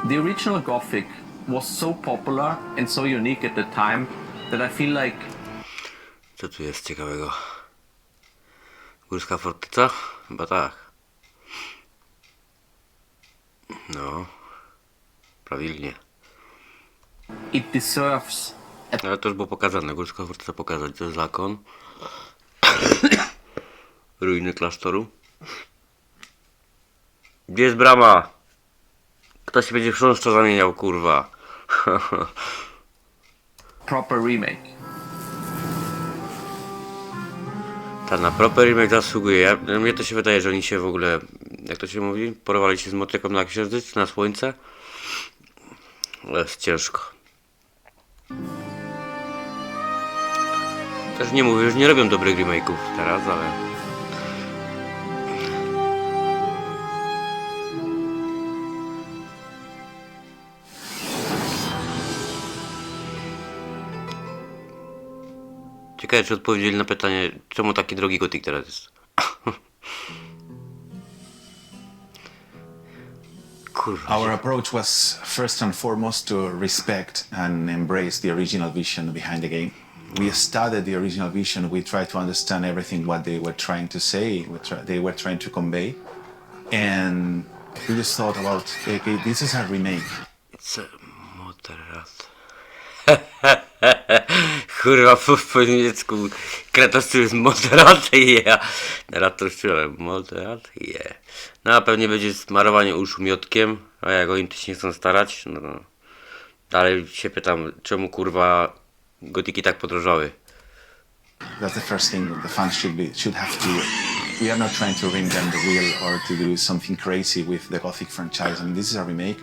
The original Gothic was so popular and so unique at the time that I feel like... Co tu jest ciekawego? Górska fortyca? Chyba tak. No. Prawilnie. It deserves... Ale to już było pokazane. Górska fortyca pokazać. To jest zakon. Ruiny klasztoru. Gdzie jest brama? Kto się będzie w chrząszcza zamieniał, kurwa? proper remake. Ta na proper remake zasługuje. Mnie to się wydaje, że oni się w ogóle, jak to się mówi, porwali się z motyką na księżyc, na słońce. Ale jest ciężko. Też nie mówię, że nie robią dobrych remake'ów teraz, ale... Ciekawe, czy odpowiedzieli na pytanie, czemu taki drogi Gothic teraz jest. Kurwa. Our approach was first and foremost to respect and embrace the original vision behind the game. We studied the original vision. We tried to understand everything what they were trying to say, they were trying to convey, and we just thought about, okay, this is a remake. It's a moderat. Kurwa, po niemiecku Kratos to jest moderat, yeah. Narrator ale moderat, yeah. No a pewnie będzie smarowanie uszu miotkiem, a jak oni się nie chcą starać, no. Dalej się pytam, czemu kurwa gotyki tak podrożały. That's the first thing that the fans should have to do. We are not trying to reinvent the wheel or to do something crazy with the Gothic franchise. I mean, this is a remake.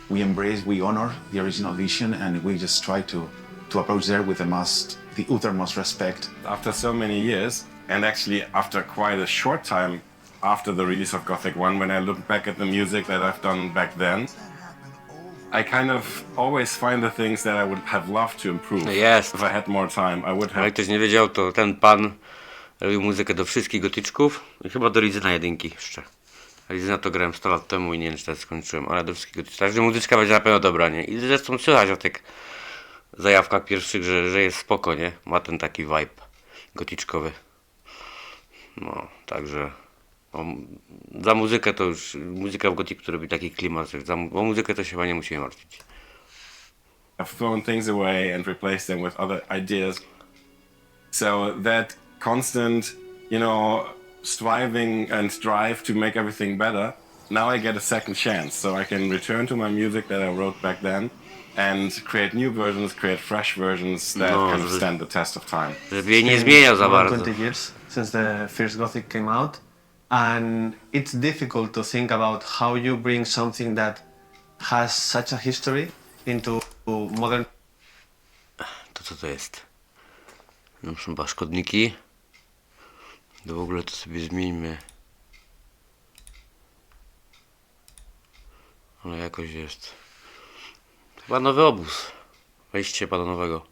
We embrace, we honor the original vision, and we just try to approach there with the uttermost respect. After so many years, and actually after quite a short time after the release of Gothic 1, when I look back at the music that I've done back then, I kind of always find the things that I would have loved to improve. No jest. If I had more time, I would have. Jak ktoś nie wiedział, to ten pan robił muzykę do wszystkich gotyczków i chyba do Rizyna jedynki jeszcze. Rizyna to grałem 100 lat temu i nie wiem, czy teraz skończyłem, ale do wszystkich gotyczków. Także muzyczka będzie na pewno dobra, nie? I zresztą słychać o tych zajawkach pierwszych, że jest spoko, nie? Ma ten taki vibe gotyczkowy. No, także... za muzykę to już... Muzyka w gotiku to robi taki klimat, że o muzykę to się chyba nie musimy martwić. I've thrown things away and replaced them with other ideas. So that constant, you know, striving and drive to make everything better, now I get a second chance. So I can return to my music that I wrote back then and create new versions, create fresh versions that can stand the test of time. Żeby jej nie zmieniał za bardzo. 20 years since the first Gothic came out, and it's difficult to think about how you bring something that has such a history into modern. To co to jest? No są chyba szkodniki. To w ogóle to sobie zmieńmy. Ale jakoś jest. Chyba nowy obóz. Wejście pana nowego.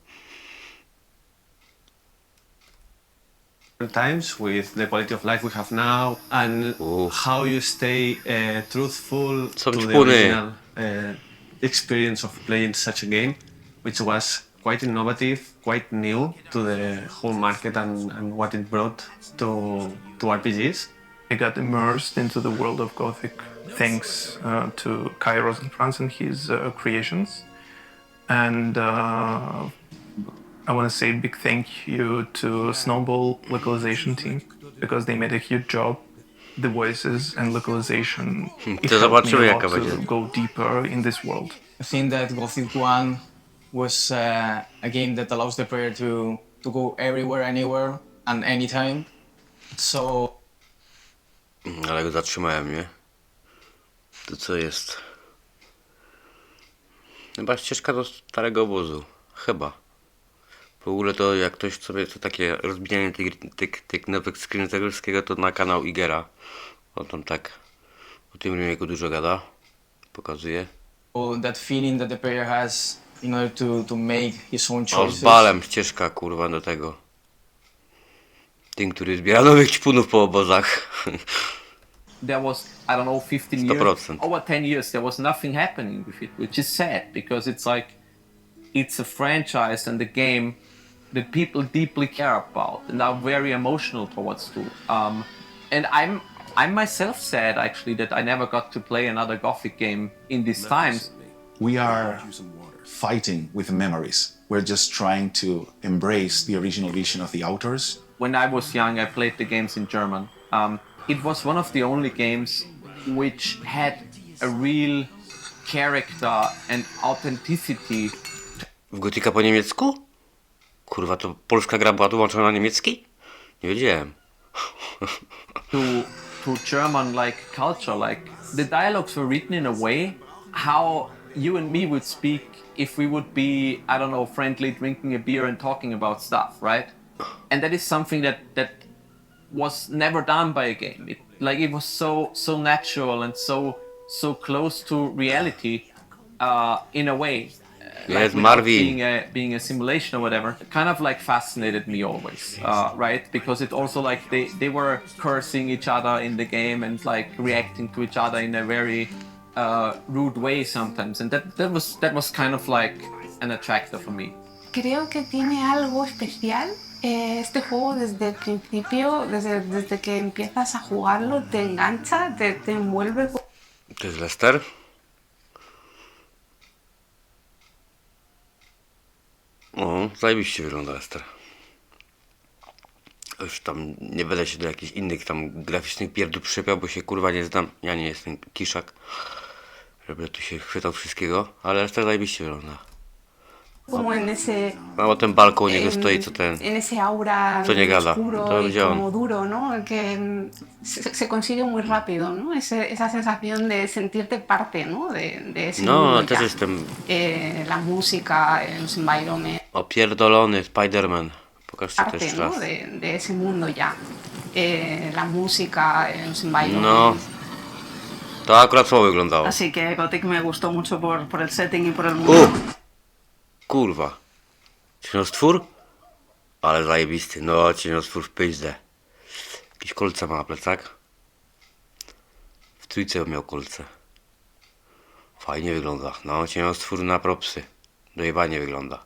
Times with the quality of life we have now and how you stay truthful to the original experience of playing such a game, which was quite innovative, quite new to the whole market and what it brought to RPGs. I got immersed into the world of Gothic thanks to Kai Rosenkrantz and his creations. And I want to say a big thank you to Snowball localization team because they made a huge job. The voices and localization it helped me a lot to go deeper in this world. I think that Gothic 1 was a game that allows the player to go everywhere, anywhere and anytime. So... Ale go zatrzymałem, nie? To co jest? Chyba ścieżka do starego obozu. Chyba. W ogóle to jak ktoś sobie to takie rozbijanie tych nowych screen tego wszystkiego to na kanał Igera. On tam tak o tym remake'u dużo gada. Pokazuje. That feeling that the player has in order to make his own choices. O, z balem ścieżka kurwa do tego. Tym, który zbiera nowych ćpunów po obozach. there was, I don't know, 15 years, 100%. over 10 years, there was nothing happening with it, which is sad because it's like, it's a franchise and a game that people deeply care about and are very emotional towards too. And I'm myself sad actually that I never got to play another Gothic game in these times. We are fighting with memories. We're just trying to embrace the original vision of the authors. When I was young, I played the games in German. It was one of the only games which had a real character and authenticity. W Gothica po niemiecku? Kurwa, to polska gra była tłumaczona na niemiecki? Nie wiedziałem. to German like culture, like the dialogues were written in a way how you and me would speak if we would be, I don't know, friendly, drinking a beer and talking about stuff, right? And that is something that was never done by a game. It was so natural and so close to reality in a way. Yes, without Marvin. being a simulation or whatever, kind of like fascinated me always, right? Because it also like they were cursing each other in the game and like reacting to each other in a very rude way sometimes, and that was kind of like an attractor for me. Creo que tiene algo especial. Este juego desde el principio, desde que empiezas a jugarlo, te engancha, te envuelve. To jest Lester? O, zajebiście wygląda Lester. Już tam nie będę się do jakichś innych tam graficznych pierdół przyczepiał, bo się kurwa nie znam. Ja nie jestem kiszak, żeby tu się chwytał wszystkiego, ale Lester zajebiście wygląda. Como en ese, no bo ten balkon u niego stoi, co ten... En ese aura co nie gada. oscuro To y będzie on. como duro, ¿no? Que se consigue muy rápido, ¿no? Esa sensación de sentirte parte, ¿no? De ese No, mundo też ya. jestem La música, los environments. opierdolony Spider-Man. Pokażcie Parte, też ¿no? raz. De ese mundo ya. La música, los environments. No. To akurat słabo wyglądało. Así que Gothic me gustó mucho por el setting y por el mundo. Kurwa. Cieniostwór? Ale zajebisty. No, cieniostwór w pyźdę. Jakieś kolce ma na plecak. W trójce miał kolce. Fajnie wygląda. No, cieniostwór na propsy. Dojebanie wygląda.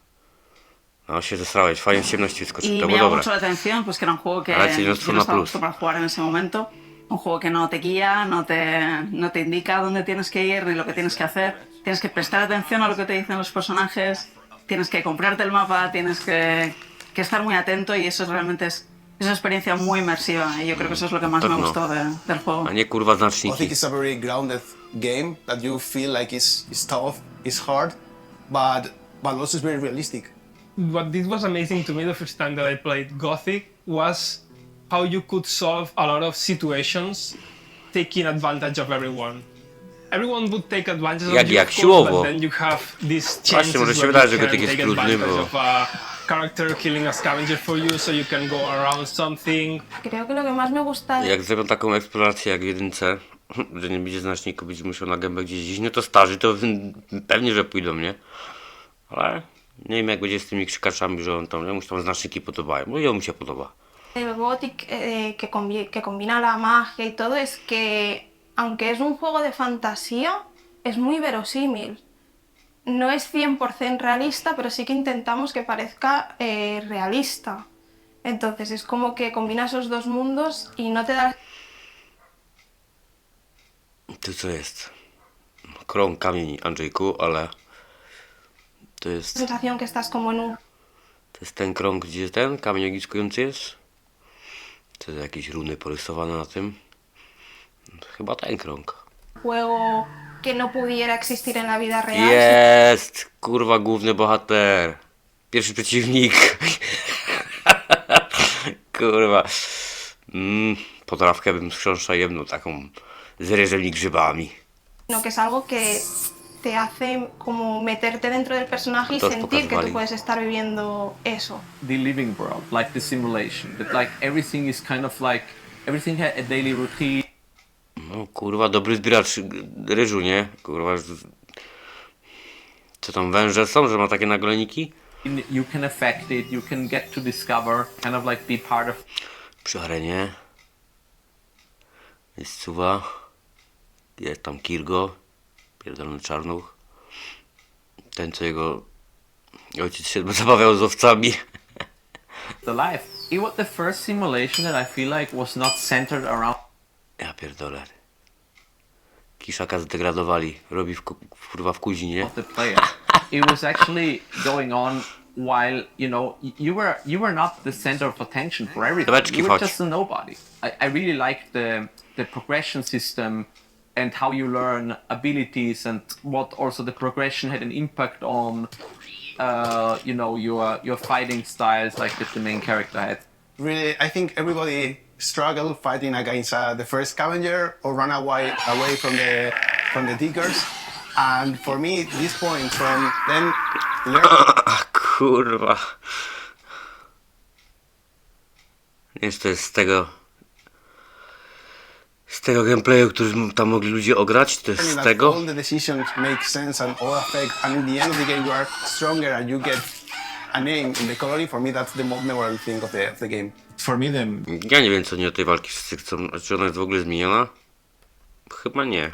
No, się zesrałeś. Fajnie w ciemności wyskoczył. Y To me było llamó dobre. mucho la atención, pues que era un juego que Ah, sí, no yo es no una estaba plus. listo para jugar en ese momento. Un juego que no te guía, no te indica dónde tienes que ir ni lo que tienes que hacer. Tienes que prestar atención a lo que te dicen los personajes. Tienes que comprarte el mapa, tienes que estar muy atento y eso realmente es una experiencia muy inmersiva y yo creo que eso es lo que más me gustó del juego. A nie kurwa znaczniki. Gothic is a very grounded game that you feel like is tough, is hard, but also is very realistic. What this was amazing to me the first time that I played Gothic was how you could solve a lot of situations taking advantage of everyone. Everyone would take advantage of you, Jak of siłowo. course, but then you have these Właśnie, chances może się where wydaje, you że can Gothic jest take trudny, advantage bo... of a character killing a scavenger for you, so you can go around something. Creo que lo que más me gusta. Jak zrobią taką eksplorację jak w jedynce, że nie będzie znaczniku, będzie musiał na gębę gdzieś iść, no to starzy to pewnie, że pójdą, nie? Ale nie wiem jak będzie z tymi krzykaczami, że on tam, mu się tam znaczniki podobają, bo jemu się podoba. El Gothic que combina la magia y todo es que, aunque es un juego de fantasía, es muy verosímil. No es 100% realista, pero sí que intentamos que parezca realista. Entonces es como que combina esos dos mundos y no te da... To co jest? Krąg, kamień, Andrzejku, ale to jest... sensación que estás como en un... To jest ten krąg, gdzie ten kamień ogniskujący jest? To jest jakieś runy porysowane na tym? To chyba ten krąg. juego que no pudiera existir en la vida real. Jest! Kurwa, główny bohater. Pierwszy przeciwnik. Kurwa. Potrawkę bym z chrząszcza jebnął taką z ryżem i grzybami. No, que es algo que te hace como meterte dentro del personaje y Todos sentir que pokazywali. tú puedes estar viviendo eso. The living world, like the simulation, that like everything is kind of like, everything had a daily routine. No kurwa, dobry zbieracz ryżu, nie? Kurwa. Co tam węże są, że ma takie nagoleniki? You can affect it, you can get to discover, kind of like be part of. Przy arenie. Miejscowa. Jest tam Kirgo. Pierdolony czarnuch. Ten, co jego ojciec się zabawiał z owcami. The life. It was the first simulation that I feel like was not centered around. Ja pierdolę. Kiszaka zdegradowali. Robi kurwa w kuzinie. Of the player. It was actually going on while, you know, you were not the center of attention for everything. You were just a nobody. I really liked the progression system and how you learn abilities and what also the progression had an impact on, you know, your fighting styles like that the main character had. Really, I think everybody struggled fighting against the first scavenger or run away from the diggers. And for me, this point from then learning. Kurwa. Jest to jest z tego gameplayu, który tam mogli ludzie ograć, to jest z tego. All the decisions make sense and all affect, and in the end of the game you are stronger and you get a name in the coloring. For me, that's the most memorable thing of the game. For me, Ja nie wiem, co nie o tej walki wszyscy chcą. Czy ona jest w ogóle zmieniona? Chyba nie.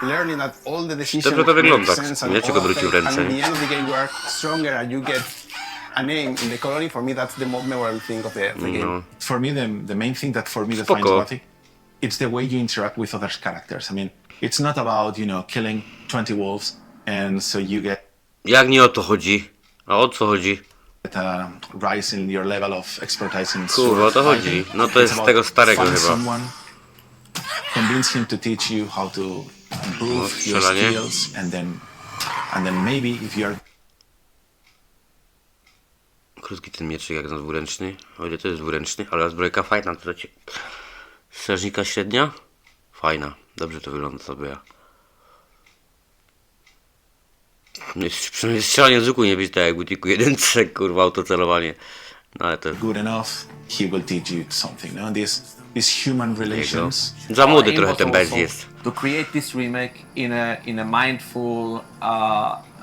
Learning that all the decisions Dobrze to wygląda. make sense Nie and czego all wrócił affect, ręce. and in the end of the game you are stronger and you get a name in the coloring. For me, that's the most memorable thing of the game. No. for me, the main thing that for me defines Spoko. Gothic, it's the way you interact with other characters. I mean, it's not about, you know, killing 20 wolves and so you get Jak nie o to chodzi? A o co chodzi? a rise in your level of expertise in Kurwa, o to sword chodzi. fighting. No to jest It's z about tego starego find chyba. someone, convince him to teach you how to improve your strzelanie. skills, and then maybe if you're Krótki ten mieczyk jak na dwuręczny. O ile to jest dwuręczny, ale zbrojka fajna. To strażnika średnia? Fajna. Dobrze to wygląda sobie. Przynajmniej strzelanie z łuku nie być tak jak w Gothicu 1, kurwa, autocelowanie. No ale to... good enough, he will teach you something. No, these human relations. Za młody Our aim trochę was ten bez also jest. to create this remake in a mindful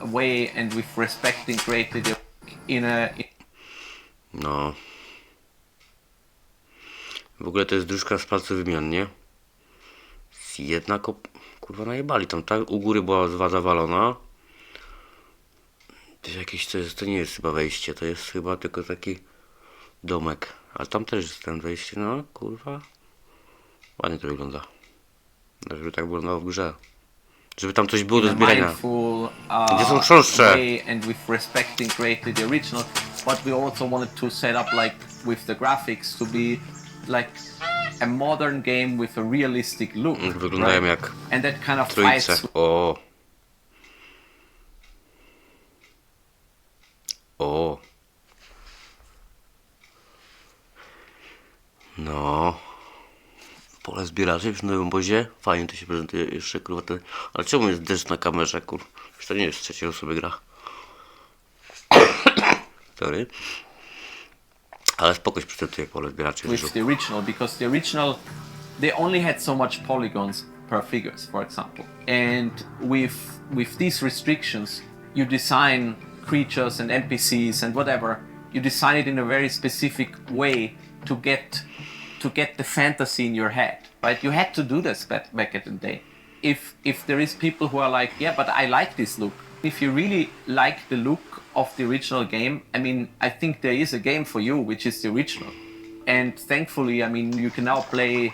way and with respecting creativity No. W ogóle to jest dróżka z palców wymian, nie? Jedna kurwa najebali tam, tak? U góry była zawalona. To jest jakieś, to nie jest chyba wejście, to jest chyba tylko taki domek. Ale tam też jest ten wejście, no kurwa. Ładnie to wygląda. Żeby tak wyglądało w grze. Żeby tam coś było do zbierania. Gdzie są książce? And with respecting created the original, but we also wanted to set up like with the graphics to be like a modern game with a realistic look. Wyglądają jak and that kind of Trójce. fights. O. O. No. Pole zbieraczy w nowym obozie. Fajnie to się prezentuje jeszcze, kurwa. Ale czemu jest deszcz na kamerze, kurwa? To nie jest trzeciej osoby gra. Sorry. Ale spoko się prezentuje pole zbieraczy. With the original, because the original, they only had so much polygons per figures, for example. And with these restrictions, you design creatures and NPCs and whatever. You design it in a very specific way to get the fantasy in your head, right? You had to do this back in the day. If there is people who are like, yeah, but I like this look. If you really like the look of the original game, I mean, I think there is a game for you, which is the original. And thankfully, I mean, you can now play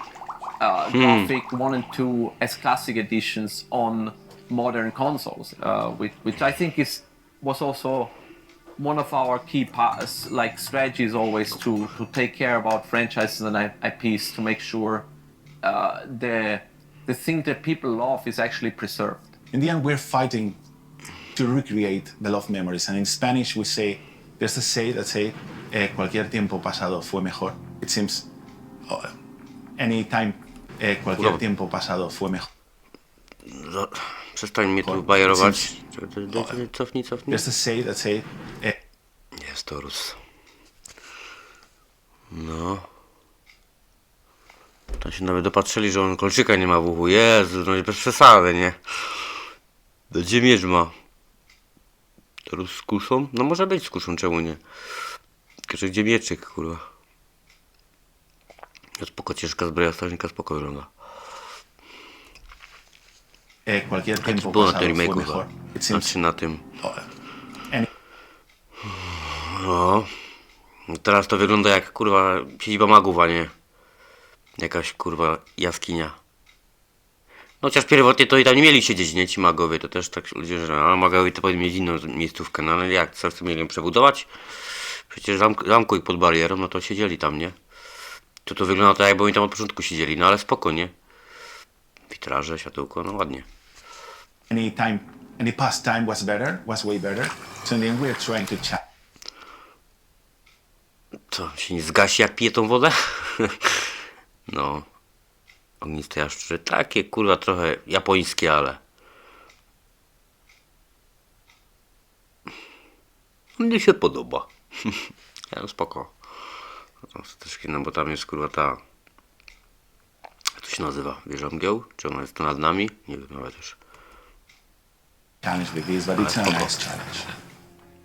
Gothic 1 and 2 as classic editions on modern consoles, which I think was also one of our key strategies always to take care about franchises and IPs to make sure the thing that people love is actually preserved. In the end, we're fighting to recreate the love memories, and in Spanish we say, there's a say that say, cualquier tiempo pasado fue mejor. It seems, any time, cualquier tiempo pasado fue mejor. Przestań mnie tu bajerować. Cofnij. There's a say that say, jest to Rus. No. Tam się nawet dopatrzyli, że on kolczyka nie ma w uchu. Jezu, no bez przesady, nie? Gdzie miecz ma? To Rus z kuszą? No może być z kuszą, czemu nie? Tylko gdzie mieczyk, kurwa? To spoko, ciężka zbroja strażnika spoko wygląda. cualquier Taki tiempo było na pasado tym fue remake'u mejor. chyba. It seems Znaczy na tym. any No. Teraz to wygląda jak kurwa siedziba magów, a nie jakaś kurwa jaskinia. No chociaż pierwotnie to i tam nie mieli siedzieć, nie? Ci magowie, to też tak ludzie, że a magowie to powinni mieć inną miejscówkę, no ale jak, co mieli ją przebudować? Przecież zamku ich pod barierą, no to siedzieli tam, nie? To wygląda tak, jakby oni tam od początku siedzieli, no ale spoko, nie? Witraże, światełko, no ładnie. any past time was way better. So then we're trying to chat. Co, się nie zgasi jak pije tą wodę? No. Ogniste jaszczury, takie kurwa trochę japońskie, ale mnie się podoba. Ja, spoko. No, też, no bo tam jest kurwa ta, jak to się nazywa? Wieża mgieł? Czy ona jest to nad nami? Nie wiem nawet już. Challenge with this, but it's a nice challenge.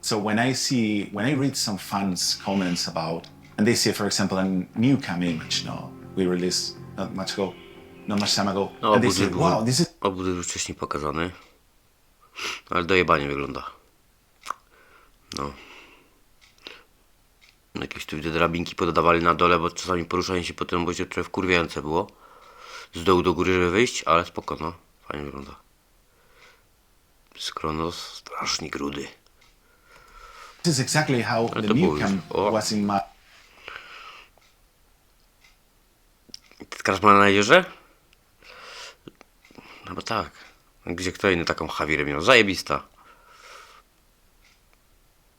So when I read some fans' comments about, and they say, for example, a new cam image, we released not much time ago, No, and they say, wow, this is obóz już wcześniej pokazany, ale dojebanie wygląda. No. Jakieś tu widzę drabinki pododawali na dole, bo czasami poruszanie się po tym obozie trochę wkurwiające było. Z dołu do góry, żeby wyjść, ale spoko, no. Fajnie wygląda. Skronos, strasznie grudy. this is exactly how Ale the to było new już. cam O. was in my. Teraz ma na jeziorze? No bo tak. Gdzie kto inny taką Hawirę miał? Zajebista.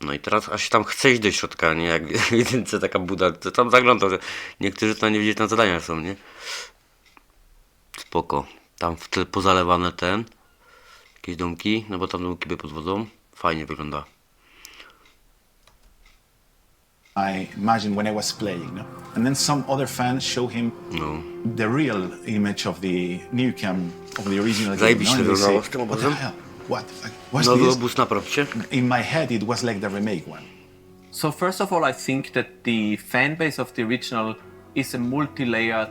No i teraz aż się tam chce iść do środka, nie? Jak w jedynce taka buda, to tam zagląda, że niektórzy tam nie wiedzieć na zadania są, nie? Spoko. Tam w tle pozalewane jakieś domki, no bo tam domki by pod wodą. Fajnie wygląda. I imagine when I was playing, and then some other fans show him the real image of the new cam of the original game. Zajebiście And they say, wyglądało z tym what the obozem. hell? What the fuck? What's Nowy this? obóz na propsie. In my head, it was like the remake one. So first of all, I think that the fan base of the original is a multi-layered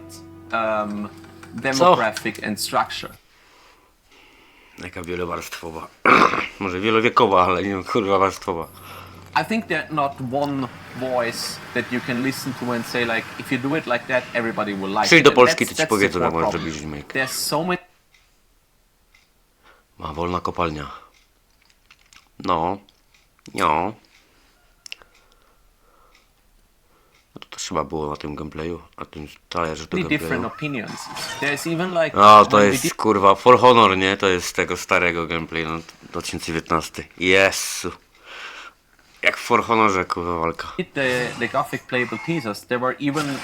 demographic and structure. Jaka wielowarstwowa. Może wielowiekowa, ale nie kurwa warstwowa. I think there's not one voice that you can listen to and say like, if you do it like that, everybody will like Przyjdź it. do And Polski, to ci that's the powiedzą, jak core możesz problem. zrobić remake. There's so many Ma wolna kopalnia. No. No. No to też chyba było na tym gameplayu, na tym talerze do different gameplayu. opinions. There's even like No to when we jest did kurwa For Honor, nie? To jest z tego starego gameplayu, no 2019. Jezu. Jak w For Honorze kurwa walka. the Gothic playable teasers, there were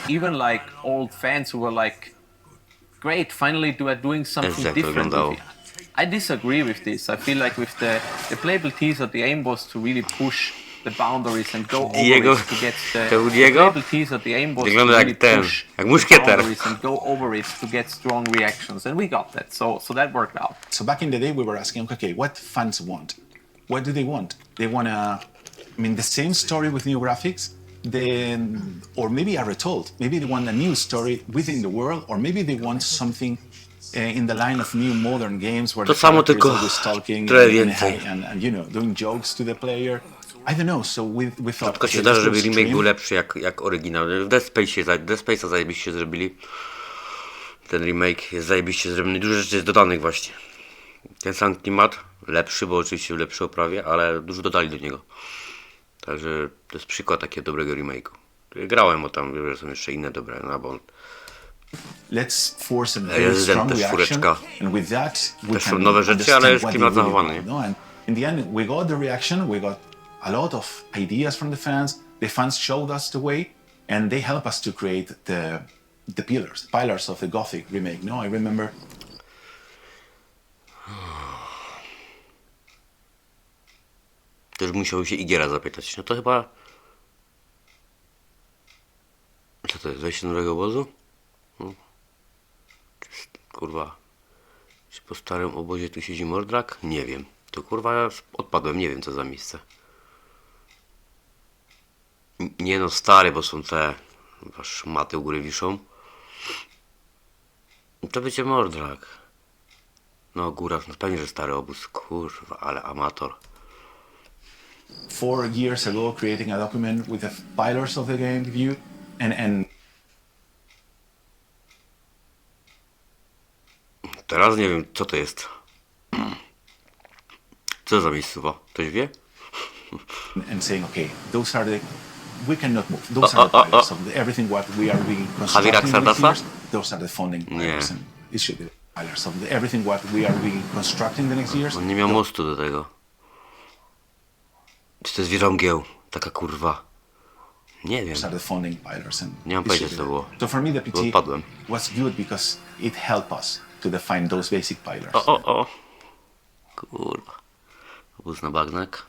even like old fans who were like, great, finally doing something Jak to different wyglądało? with it. I disagree with this. I feel like with the playable teaser, the aim was to really push the boundaries and go over Diego? it to get the To był Diego? playable teaser. The aim was to Wygląda really jak ten, push jak the muszkieter. boundaries and go over it to get strong reactions, and we got that. So that worked out. So back in the day, we were asking, okay, what fans want? What do they want? They want the same story with new graphics, or maybe a retold. Maybe they want a new story within the world, or maybe they want something in the line of new modern games where To the samo, character is tylko always talking trochę and, więcej. and doing jokes to the player. I don't know. So we thought, Tylko się okay, zdarza, let's żeby go remake stream. był lepszy jak oryginał. W Dead Space'a zajebiście zrobili. Ten remake jest zajebiście zrobiony. Dużo rzeczy jest dodanych właśnie. Ten sam klimat, lepszy, bo oczywiście w lepszej oprawie, ale dużo dodali do niego. Także to jest przykład takiego dobrego remake'u. Grałem, bo tam wiem, że są jeszcze inne dobre, no bo Let's force a very Resident strong też reaction, czwóreczka. and with that we Też są can nowe rzeczy, understand ale jest what klimat they really zachowany. want, no? And in the end, we got the reaction, we got a lot of ideas from the fans. The fans showed us the way, and they helped us to create the pillars of the Gothic remake. No, I remember. też musiał się Igiera zapytać. No to chyba... Co to jest? Wejście do nowego obozu? No. Kurwa. Czy po starym obozie tu siedzi Mordrak? Nie wiem. To kurwa ja odpadłem, nie wiem co za miejsce. Nie no, stary, bo są te szmaty u góry wiszą. To będzie Mordrak. No góra, no pewnie, że stary obóz, kurwa, ale amator. 4 years ago, creating a document with the pillars of the game view, and Teraz nie wiem, co to jest. Co za miejscowa? Ktoś wie? saying, okay, those are the, we cannot move. Those are the pillars of everything what we are being constructing in the next years. Those are the funding pillars, and it should be the pillars of everything what we are being constructing the next years. On nie miał mostu do tego. Czy to jest wierągieł? Taka kurwa. Nie wiem. Those are the funding pillars, and Nie mam pojęcia, co to było. So for me, the PT Odpadłem. was good because it helped us to define those basic pillars. O. Kurwa. Obóz na bagnek.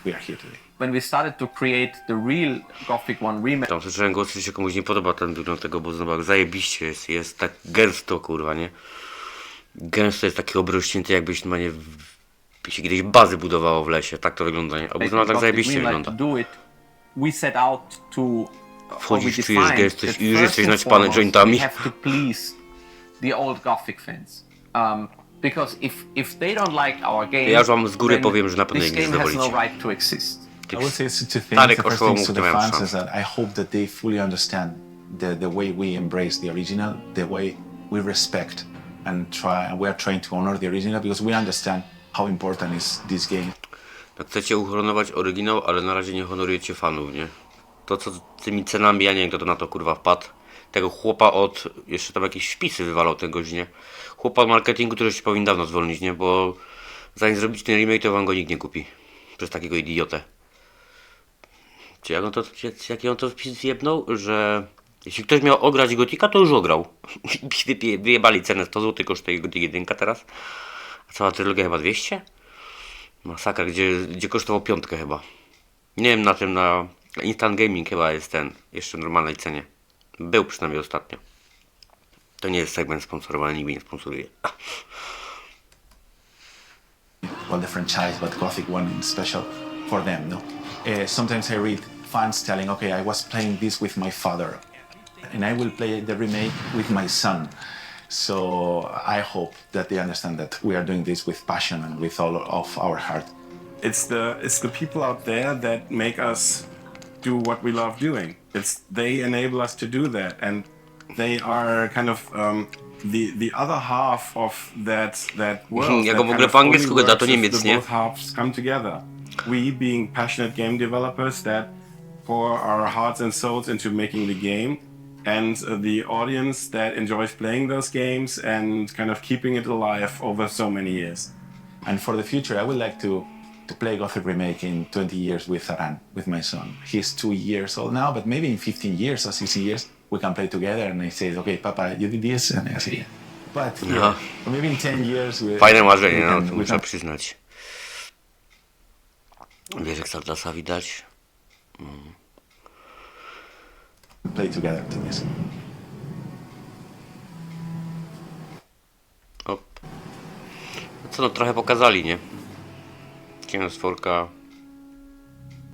We are here today. When we started to create the real Gothic 1 remake, Tam słyszałem głos, że się komuś nie podoba ten wygląd tego obozu na bagnek. Zajebiście jest tak gęsto, kurwa, nie? Gęsto jest taki obrośnięty, jakbyś normalnie się kiedyś bazy budowało w lesie. Tak to wygląda, nie? Obóz na bagnek zajebiście wygląda. we set out to Wchodzisz, czujesz gęstość i już jesteś naćpany jointami. We have to please the old Gothic fans. Because if they don't like our game, Ja już wam z góry powiem, że na pewno this ich nie game has no zadowolicie. right to exist. I would say two things. Stary The first kosztował thing to mu, the nie miałem fans szans. is that I hope that they fully understand the way we embrace the original, the way we respect and we are trying to honor the original because we understand how important is this game. Tak chcecie uhonorować oryginał, ale na razie nie honorujecie fanów, nie? To co z tymi cenami, ja nie wiem kto to na to kurwa wpadł. Tego chłopa jeszcze tam jakieś wpisy wywalał ten gość, nie? Chłopa od marketingu, który się powinien dawno zwolnić, nie? Bo zanim zrobić ten remake, to wam go nikt nie kupi. Przez takiego idiotę. Czy jaki on to wpis wjebnął, że jeśli ktoś miał ograć Gotika, to już ograł. Wyjebali cenę 100 zł, kosztuje Gothic 1 teraz. A cała trylogia chyba 200? Masakra, gdzie kosztował 5 chyba. Nie wiem, na Instant Gaming chyba jest ten, jeszcze w normalnej cenie. Był przynajmniej ostatnio. To nie jest segment sponsorowany, nikt mnie nie sponsoruje. Well, the franchise, but Gothic 1 is special for them, no? Sometimes I read fans telling, okay, I was playing this with my father, and I will play the remake with my son. So I hope that they understand that we are doing this with passion and with all of our heart. It's the people out there that make us do what we love doing. They enable us to do that, and they are kind of the other half of that world. Jak w ogóle po angielsku gada, to Niemiec, nie? Both halves come together. We being passionate game developers that pour our hearts and souls into making the game, and the audience that enjoys playing those games and kind of keeping it alive over so many years. And for the future, I would like to play Gothic Remake in 20 years with Aran, with my son. He's 2 years old now, but maybe in 15 years or 16 years, we can play together and he says, okay, Papa, you did this, and I say, yeah. But yeah, or maybe in 10 years... Fajne marzenie, no, to muszę przyznać. Wiesz, jak Sardasa widać? Play together to this. No co, no trochę pokazali, nie? Ciemno z forka.